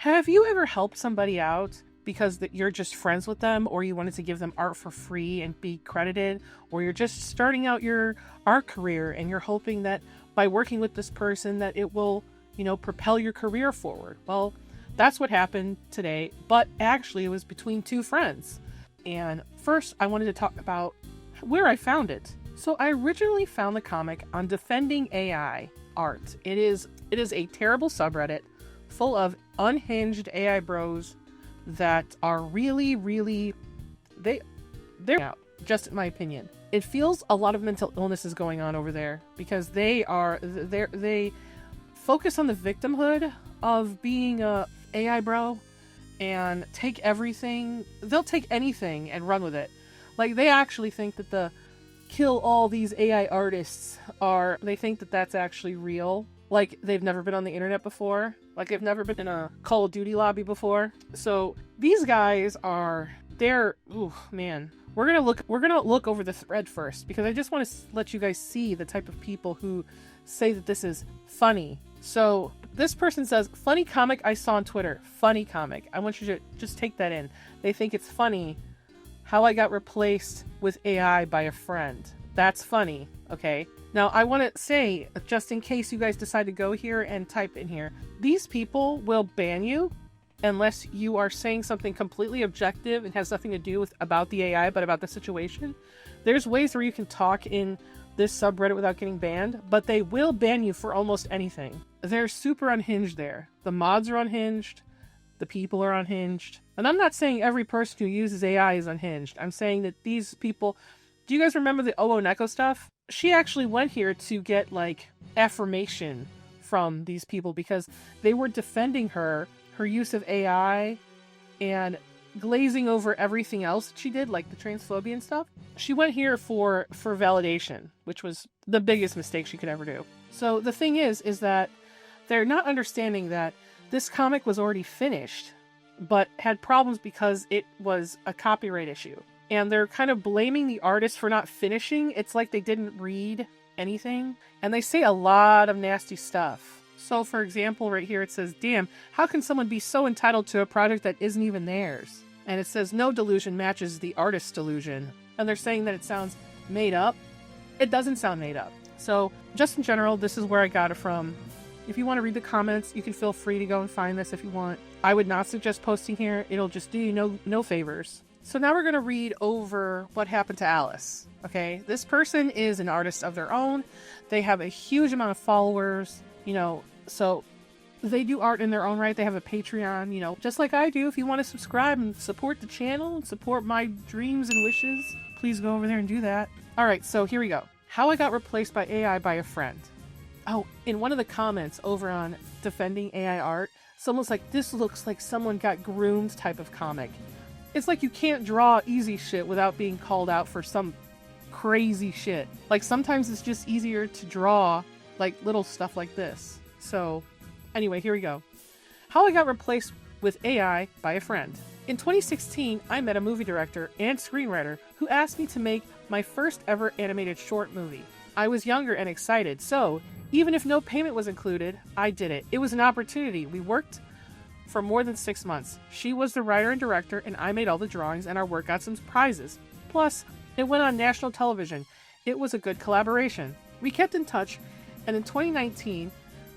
Have you ever helped somebody out because you're just friends with them, or you wanted to give them art for free and be credited, or you're just starting out your art career and you're hoping that by working with this person that it will, propel your career forward? Well, that's what happened today, but actually it was between two friends. And first I wanted to talk about where I found it. So I originally found the comic on Defending AI Art. It is a terrible subreddit full of unhinged AI bros that are really they're out, just in my opinion. It feels a lot of mental illness is going on over there, because they focus on the victimhood of being a AI bro and they'll take anything and run with it. Like, they actually think that the kill all these AI artists they think that that's actually real. Like, they've never been on the internet before. Like, they've never been in a Call of Duty lobby before. So these guys ooh, man. We're gonna look over the thread first, because I just want to let you guys see the type of people who say that this is funny. So this person says, funny comic I saw on Twitter. Funny comic. I want you to just take that in. They think it's funny how I got replaced with AI by a friend. That's funny, okay? Now, I want to say, just in case you guys decide to go here and type in here, these people will ban you unless you are saying something completely objective and has nothing to do with about the AI, but about the situation. There's ways where you can talk in this subreddit without getting banned, but they will ban you for almost anything. They're super unhinged there. The mods are unhinged. The people are unhinged. And I'm not saying every person who uses AI is unhinged. I'm saying that these people... Do you guys remember the Neko stuff? She actually went here to get, affirmation from these people, because they were defending her use of AI, and glazing over everything else that she did, like the transphobia and stuff. She went here for validation, which was the biggest mistake she could ever do. So the thing is that they're not understanding that this comic was already finished, but had problems because it was a copyright issue. And they're kind of blaming the artist for not finishing. It's like they didn't read anything. And they say a lot of nasty stuff. So, for example, right here it says, damn, how can someone be so entitled to a project that isn't even theirs? And it says, no delusion matches the artist's delusion. And they're saying that it sounds made up. It doesn't sound made up. So, just in general, this is where I got it from. If you want to read the comments, you can feel free to go and find this if you want. I would not suggest posting here. It'll just do you no favors. So now we're going to read over what happened to Alice. Okay, this person is an artist of their own. They have a huge amount of followers, so they do art in their own right. They have a Patreon, just like I do. If you want to subscribe and support the channel and support my dreams and wishes, please go over there and do that. All right, so here we go. How I got replaced by AI by a friend. Oh, in one of the comments over on Defending AI Art, someone's like, this looks like someone got groomed type of comic. It's like you can't draw easy shit without being called out for some crazy shit. Like, sometimes it's just easier to draw, little stuff like this. So, anyway, here we go. How I got replaced with AI by a friend. In 2016, I met a movie director and screenwriter who asked me to make my first ever animated short movie. I was younger and excited, so even if no payment was included, I did it. It was an opportunity. We worked for more than 6 months. She was the writer and director, and I made all the drawings, and our work got some prizes. Plus, it went on national television. It was a good collaboration. We kept in touch, and in 2019,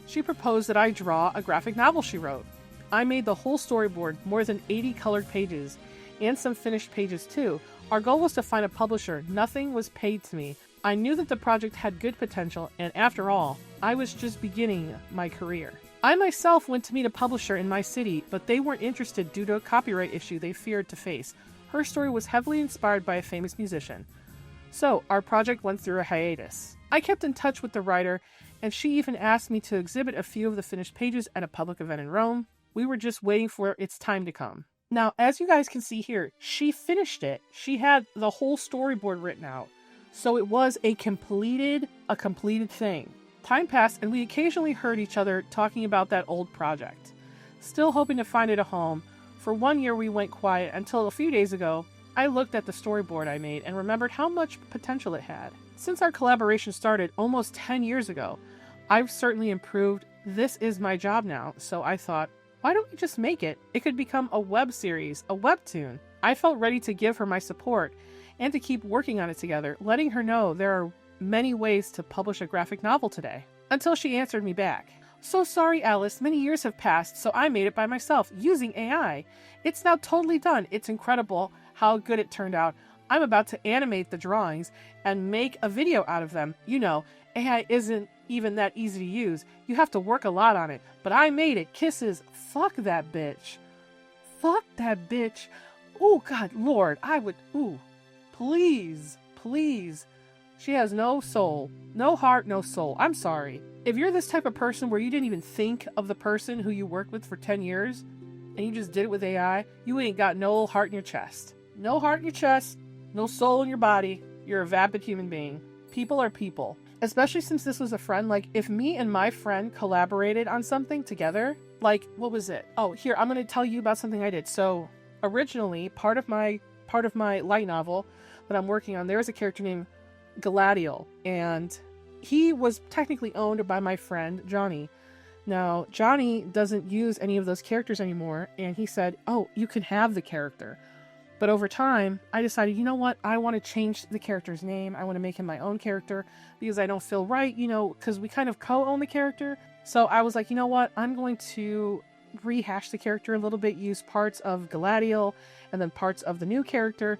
she proposed that I draw a graphic novel she wrote. I made the whole storyboard, more than 80 colored pages, and some finished pages too. Our goal was to find a publisher. Nothing was paid to me. I knew that the project had good potential, and after all, I was just beginning my career. I myself went to meet a publisher in my city, but they weren't interested due to a copyright issue they feared to face. Her story was heavily inspired by a famous musician. So, our project went through a hiatus. I kept in touch with the writer, and she even asked me to exhibit a few of the finished pages at a public event in Rome. We were just waiting for its time to come. Now, as you guys can see here, she finished it. She had the whole storyboard written out. So it was a completed thing. Time passed, and we occasionally heard each other talking about that old project. Still hoping to find it a home, for 1 year we went quiet until a few days ago, I looked at the storyboard I made and remembered how much potential it had. Since our collaboration started almost 10 years ago, I've certainly improved. This is my job now, so I thought, Why don't we just make it? It could become a web series, a webtoon. I felt ready to give her my support and to keep working on it together, letting her know there are many ways to publish a graphic novel today. Until she answered me back. So sorry, Alice, many years have passed, so I made it by myself, using AI. It's now totally done. It's incredible how good it turned out. I'm about to animate the drawings and make a video out of them. You know, AI isn't even that easy to use. You have to work a lot on it. But I made it. Kisses. Fuck that bitch. Fuck that bitch. Oh, God, Lord, I would... Ooh, please, please. She has no soul. No heart, no soul. I'm sorry. If you're this type of person where you didn't even think of the person who you worked with for 10 years and you just did it with AI, you ain't got no heart in your chest. No heart in your chest, no soul in your body. You're a vapid human being. People are people. Especially since this was a friend. Like, if me and my friend collaborated on something together, like, what was it? Oh, here, I'm going to tell you about something I did. So, originally, part of my light novel that I'm working on, there's a character named Galadiel, and he was technically owned by my friend Johnny. Now, Johnny doesn't use any of those characters anymore, and he said, oh, you can have the character. But over time, I decided, you know what? I want to change the character's name. I want to make him my own character because I don't feel right, you know, because we kind of co-own the character. So I was like, you know what? I'm going to rehash the character a little bit, use parts of Galadiel and then parts of the new character,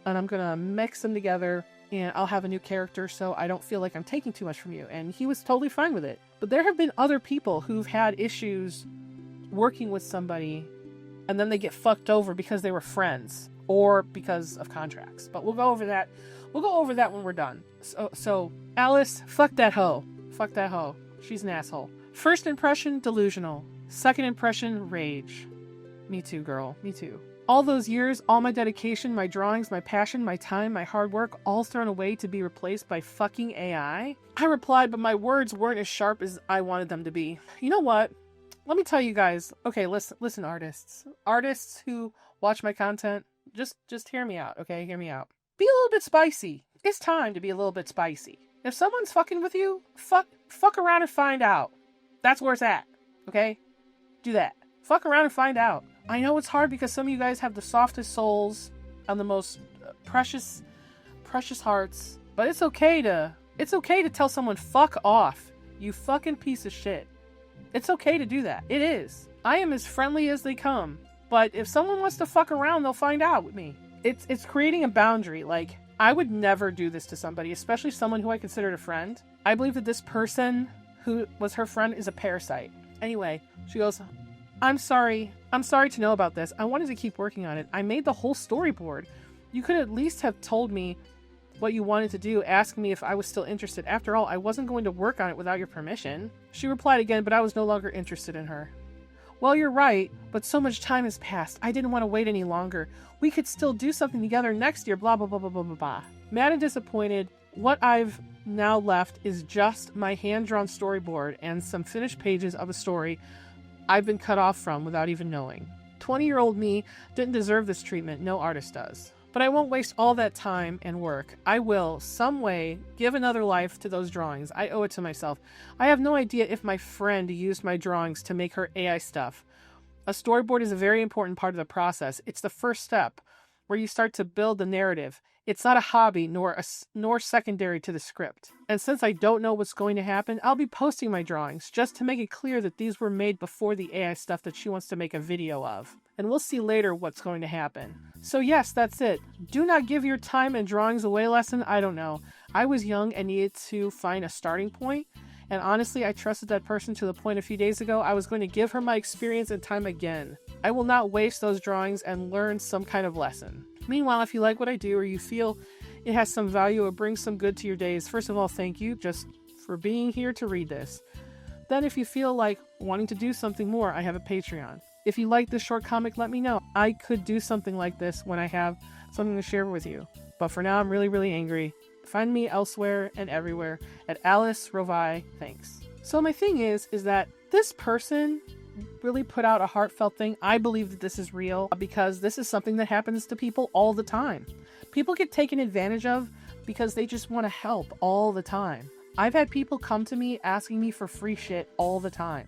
and I'm going to mix them together, and I'll have a new character so I don't feel like I'm taking too much from you. And he was totally fine with it. But there have been other people who've had issues working with somebody and then they get fucked over because they were friends or because of contracts. But we'll go over that. We'll go over that when we're done. So Alice, fuck that hoe. Fuck that hoe. She's an asshole. First impression, delusional. Second impression, rage. Me too, girl. Me too. All those years, all my dedication, my drawings, my passion, my time, my hard work, all thrown away to be replaced by fucking AI? I replied, but my words weren't as sharp as I wanted them to be. You know what? Let me tell you guys. Okay, listen, artists. Artists who watch my content, just hear me out, okay? Hear me out. Be a little bit spicy. It's time to be a little bit spicy. If someone's fucking with you, fuck around and find out. That's where it's at, okay? Do that. Fuck around and find out. I know it's hard because some of you guys have the softest souls and the most precious hearts, but it's okay to tell someone fuck off, you fucking piece of shit. It's okay to do that. It is. I am as friendly as they come, but if someone wants to fuck around, they'll find out with me. It's creating a boundary. Like, I would never do this to somebody, especially someone who I considered a friend. I believe that this person who was her friend is a parasite. Anyway, she goes, I'm sorry to know about this. I wanted to keep working on it. I made the whole storyboard. You could at least have told me what you wanted to do, asking me if I was still interested. After all, I wasn't going to work on it without your permission. She replied again, but I was no longer interested in her. Well, you're right, but so much time has passed. I didn't want to wait any longer. We could still do something together next year, blah, blah, blah, blah, blah, blah, blah. Mad and disappointed, what I've now left is just my hand-drawn storyboard and some finished pages of a story I've been cut off from without even knowing. 20-year-old me didn't deserve this treatment. No artist does. But I won't waste all that time and work. I will, some way, give another life to those drawings. I owe it to myself. I have no idea if my friend used my drawings to make her AI stuff. A storyboard is a very important part of the process. It's the first step where you start to build the narrative. It's not a hobby nor secondary to the script. And since I don't know what's going to happen, I'll be posting my drawings just to make it clear that these were made before the AI stuff that she wants to make a video of. And we'll see later what's going to happen. So yes, that's it. Do not give your time and drawings away lesson. I don't know. I was young and needed to find a starting point. And honestly, I trusted that person to the point a few days ago I was going to give her my experience and time again. I will not waste those drawings and learn some kind of lesson. Meanwhile, if you like what I do or you feel it has some value or brings some good to your days, first of all, thank you just for being here to read this. Then if you feel like wanting to do something more, I have a Patreon. If you like this short comic, let me know. I could do something like this when I have something to share with you. But for now, I'm really, really angry. Find me elsewhere and everywhere at Alice Rovai. Thanks. So my thing is that this person really put out a heartfelt thing. I believe that this is real because this is something that happens to people all the time. People get taken advantage of because they just want to help all the time. I've had people come to me asking me for free shit all the time.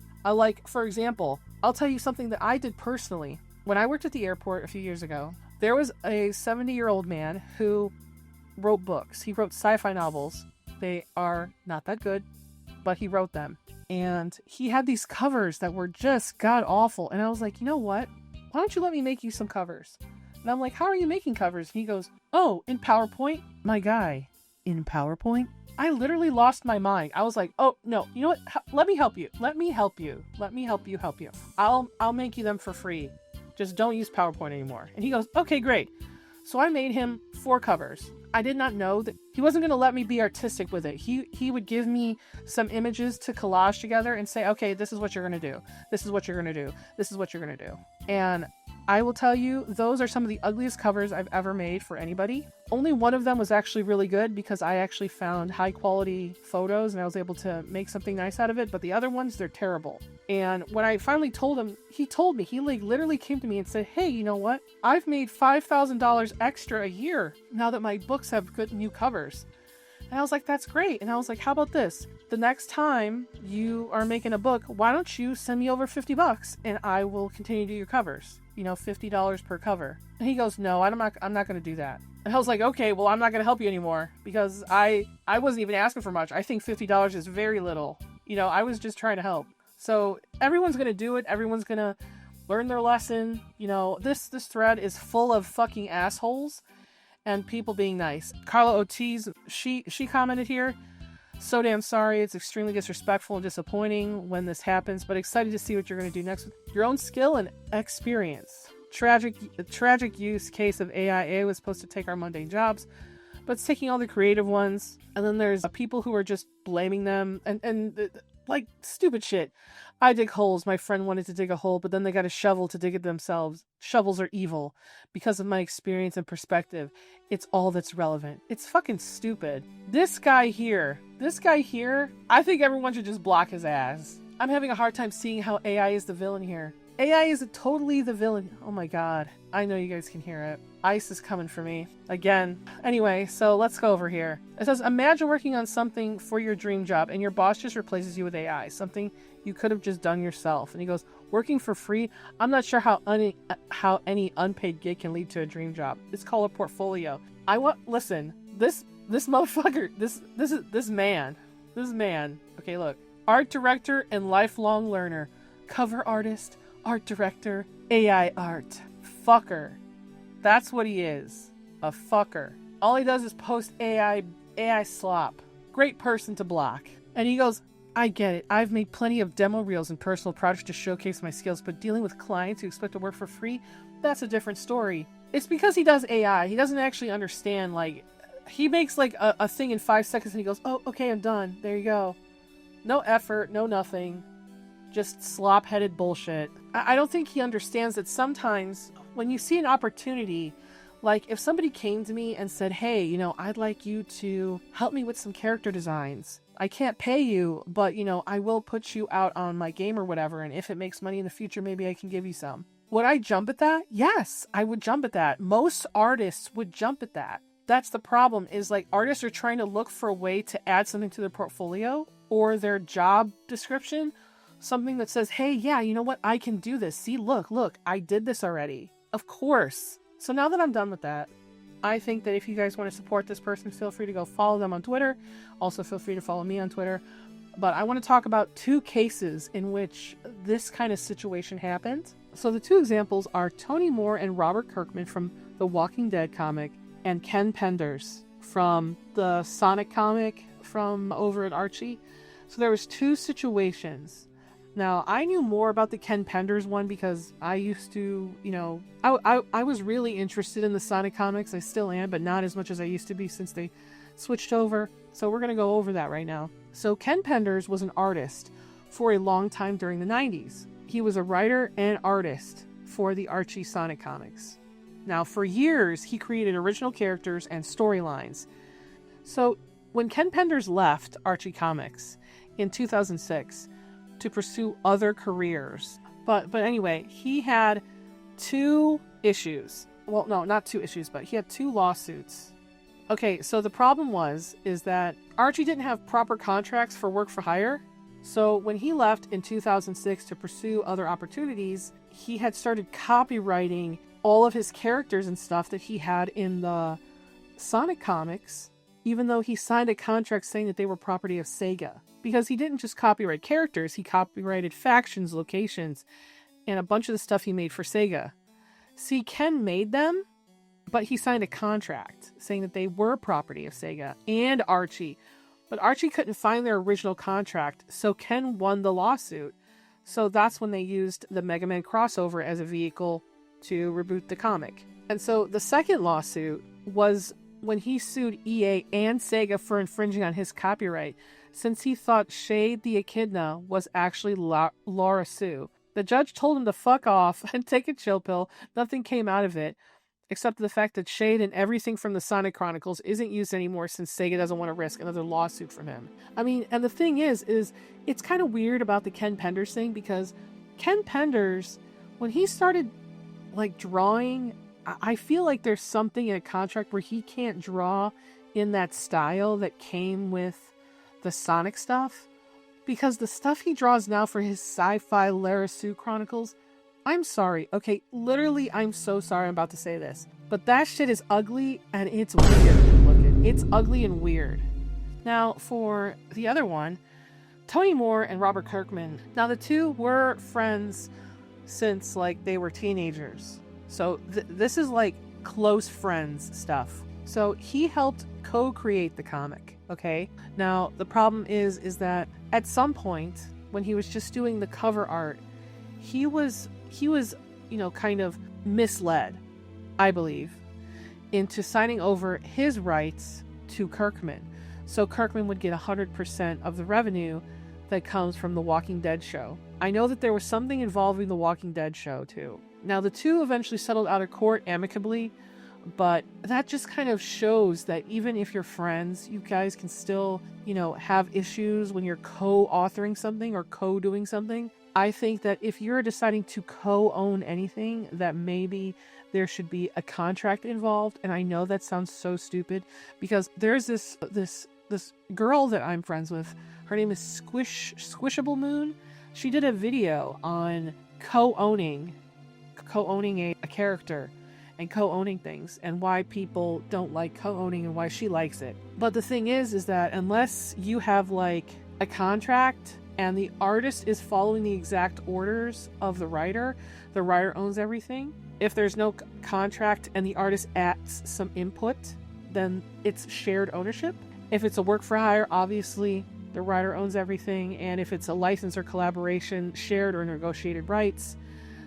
For example, I'll tell you something that I did personally. When I worked at the airport a few years ago, there was a 70-year-old man who wrote books. He wrote sci-fi novels. They are not that good, but he wrote them. And he had these covers that were just god awful. And I was like, you know what? Why don't you let me make you some covers? And I'm like, how are you making covers? And he goes, oh, in PowerPoint? My guy, in PowerPoint? I literally lost my mind. I was like, oh, no, you know what? Let me help you. Let me help you. Let me help you. I'll make you them for free. Just don't use PowerPoint anymore. And he goes, okay, great. So I made him 4 covers. I did not know that he wasn't going to let me be artistic with it. He would give me some images to collage together and say, okay, this is what you're going to do. This is what you're going to do. This is what you're going to do. And I will tell you, those are some of the ugliest covers I've ever made for anybody. Only one of them was actually really good because I actually found high quality photos and I was able to make something nice out of it. But the other ones, they're terrible. And when I finally told him, he told me, he like literally came to me and said, hey, you know what? I've made $5,000 extra a year now that my books have good new covers. And I was like, that's great. And I was like, how about this? The next time you are making a book, why don't you send me over $50 and I will continue to do your covers? You know, $50 per cover. And he goes, no, I'm not going to do that. And I was like, okay, well, I'm not going to help you anymore because I wasn't even asking for much. I think $50 is very little. You know, I was just trying to help. So everyone's going to do it. Everyone's going to learn their lesson. You know, this thread is full of fucking assholes and people being nice. Carla Ortiz, she commented here, so damn sorry. It's extremely disrespectful and disappointing when this happens, but excited to see what you're going to do next with your own skill and experience. Tragic use case of AI was supposed to take our mundane jobs, but it's taking all the creative ones. And then there's people who are just blaming them and like stupid shit. I dig holes. My friend wanted to dig a hole, but then they got a shovel to dig it themselves. Shovels are evil. Because of my experience and perspective, it's all that's relevant. It's fucking stupid. This guy here, I think everyone should just block his ass. I'm having a hard time seeing how AI is the villain here. AI is totally the villain. Oh my god. I know you guys can hear it. Ice is coming for me. Again. Anyway, so let's go over here. It says, imagine working on something for your dream job and your boss just replaces you with AI. Something you could have just done yourself. And he goes, working for free? I'm not sure how any unpaid gig can lead to a dream job. It's called a portfolio. Listen, this motherfucker, this man. Okay, look. Art director and lifelong learner. Cover artist. Art director, AI art. Fucker. That's what he is. A fucker. All he does is post AI slop. Great person to block. And he goes, I get it. I've made plenty of demo reels and personal projects to showcase my skills, but dealing with clients who expect to work for free, that's a different story. It's because he does AI. He doesn't actually understand, like, he makes like a thing in 5 seconds and he goes, oh, okay, I'm done. There you go. No effort, no nothing. Just slop-headed bullshit. I don't think he understands that sometimes when you see an opportunity, like if somebody came to me and said, hey, you know, I'd like you to help me with some character designs. I can't pay you, but, you know, I will put you out on my game or whatever, and if it makes money in the future, maybe I can give you some. Would I jump at that? Yes, I would jump at that. Most artists would jump at that. That's the problem, is like artists are trying to look for a way to add something to their portfolio or their job description. Something that says, hey, yeah, you know what? I can do this. See, look, I did this already. Of course. So now that I'm done with that, I think that if you guys want to support this person, feel free to go follow them on Twitter. Also, feel free to follow me on Twitter. But I want to talk about 2 cases in which this kind of situation happened. So the 2 examples are Tony Moore and Robert Kirkman from the Walking Dead comic and Ken Penders from the Sonic comic from over at Archie. So there was 2 situations. Now, I knew more about the Ken Penders one because I used to, you know, I was really interested in the Sonic comics. I still am, but not as much as I used to be since they switched over. So we're going to go over that right now. So Ken Penders was an artist for a long time during the 90s. He was a writer and artist for the Archie Sonic comics. Now, for years, he created original characters and storylines. So when Ken Penders left Archie Comics in 2006, to pursue other careers. But anyway, he had 2 issues. Well, no, not 2 issues, but he had 2 lawsuits. Okay, so the problem is that Archie didn't have proper contracts for work for hire. So when he left in 2006 to pursue other opportunities, he had started copywriting all of his characters and stuff that he had in the Sonic comics, even though he signed a contract saying that they were property of Sega. Because he didn't just copyright characters, he copyrighted factions, locations, and a bunch of the stuff he made for Sega. See, Ken made them, but he signed a contract saying that they were property of Sega and Archie. But Archie couldn't find their original contract, so Ken won the lawsuit. So that's when they used the Mega Man crossover as a vehicle to reboot the comic. And so the second lawsuit was when he sued EA and Sega for infringing on his copyright, since he thought Shade the Echidna was actually Laura Sue. The judge told him to fuck off and take a chill pill. Nothing came out of it, except the fact that Shade and everything from the Sonic Chronicles isn't used anymore since Sega doesn't want to risk another lawsuit from him. I mean, and the thing is it's kind of weird about the Ken Penders thing, because Ken Penders, when he started like drawing, I feel like there's something in a contract where he can't draw in that style that came with the Sonic stuff, because the stuff he draws now for his sci-fi Lara Sue Chronicles, I'm sorry, okay, literally I'm so sorry I'm about to say this, but that shit is ugly and it's weird looking. It's ugly and weird. Now for the other one, Tony Moore and Robert Kirkman, now the two were friends since like they were teenagers, so this is like close friends stuff. So he helped co-create the comic, okay? Now the problem is that at some point when he was just doing the cover art, he was kind of misled, I believe, into signing over his rights to Kirkman. So Kirkman would get 100% of the revenue that comes from the Walking Dead show. I know that there was something involving the Walking Dead show too. Now the two eventually settled out of court amicably, but that just kind of shows that even if you're friends, you guys can still, have issues when you're co-authoring something or co-doing something. I think that if you're deciding to co-own anything, that maybe there should be a contract involved. And I know that sounds so stupid, because there's this girl that I'm friends with. Her name is Squishable Moon. She did a video on co-owning a character and co-owning things, and why people don't like co-owning and why she likes it. But the thing is that unless you have like a contract and the artist is following the exact orders of the writer owns everything. If there's no contract and the artist adds some input, then it's shared ownership. If it's a work for hire, obviously the writer owns everything, and if it's a license or collaboration, shared or negotiated rights.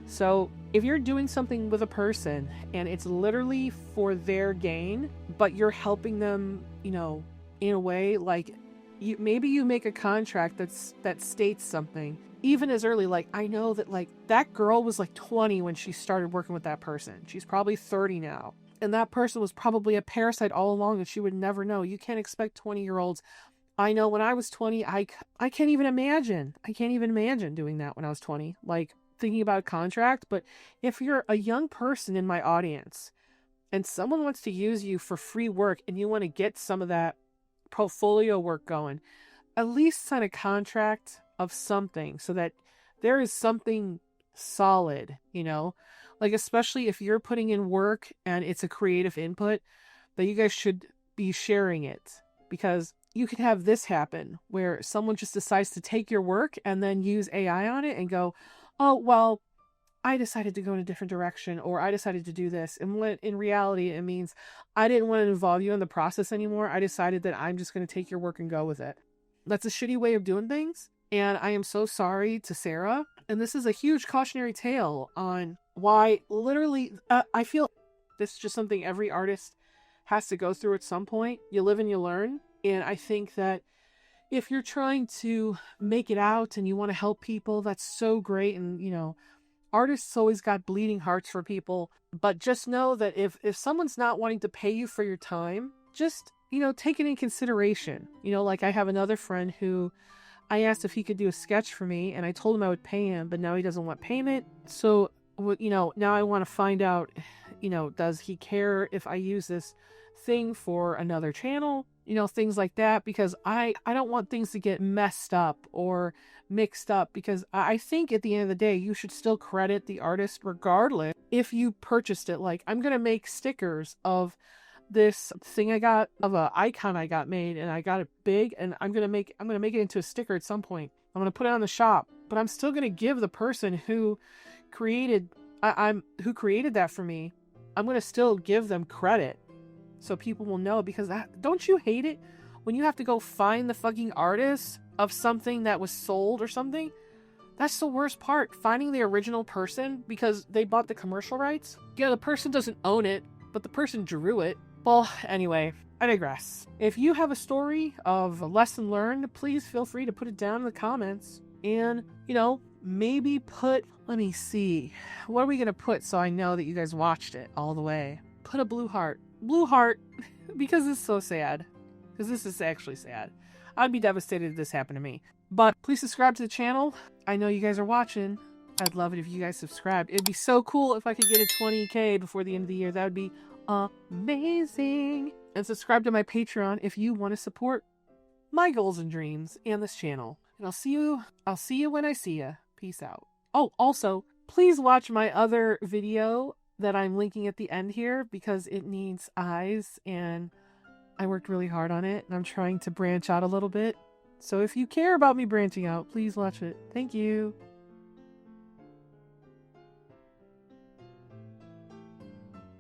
So if you're doing something with a person and it's literally for their gain, but you're helping them, in a way, like maybe you make a contract that states something even as early, like I know that like that girl was like 20 when she started working with that person. She's probably 30 now. And that person was probably a parasite all along and she would never know. You can't expect 20-year-olds. I know when I was 20, I can't even imagine. I can't even imagine doing that when I was 20. Like thinking about a contract. But if you're a young person in my audience and someone wants to use you for free work and you want to get some of that portfolio work going, at least sign a contract of something so that there is something solid, like especially if you're putting in work and it's a creative input, that you guys should be sharing it, because you could have this happen where someone just decides to take your work and then use AI on it and go, oh, well, I decided to go in a different direction, or I decided to do this. And when in reality, it means I didn't want to involve you in the process anymore. I decided that I'm just going to take your work and go with it. That's a shitty way of doing things. And I am so sorry to Sarah. And this is a huge cautionary tale on why literally, I feel this is just something every artist has to go through at some point. You live and you learn. And I think that if you're trying to make it out and you want to help people, that's so great. And, artists always got bleeding hearts for people. But just know that if someone's not wanting to pay you for your time, just, take it in consideration. Like I have another friend who I asked if he could do a sketch for me, and I told him I would pay him, but now he doesn't want payment. So, now I want to find out, does he care if I use this thing for another channel? things like that, because I don't want things to get messed up or mixed up, because I think at the end of the day, you should still credit the artist regardless if you purchased it. Like, I'm going to make stickers of this thing I got, of a icon I got made, and I got it big, and I'm going to make it into a sticker at some point. I'm going to put it on the shop, but I'm still going to give the person who created who created that for me, I'm going to still give them credit so people will know, because don't you hate it when you have to go find the fucking artist of something that was sold or something? That's the worst part, finding the original person because they bought the commercial rights. Yeah, the person doesn't own it, but the person drew it. Well, anyway, I digress. If you have a story of a lesson learned, please feel free to put it down in the comments. And, maybe let me see. What are we going to put so I know that you guys watched it all the way? Put a blue heart. Blue heart, because it's so sad. Because this is actually sad. I'd be devastated if this happened to me. But please subscribe to the channel. I know you guys are watching. I'd love it if you guys subscribed. It'd be so cool if I could get a 20K before the end of the year. That would be amazing. And subscribe to my Patreon if you want to support my goals and dreams and this channel. And I'll see you when I see you. Peace out. Oh, also, please watch my other video that I'm linking at the end here, because it needs eyes and I worked really hard on it, and I'm trying to branch out a little bit. So if you care about me branching out, please watch it. Thank you.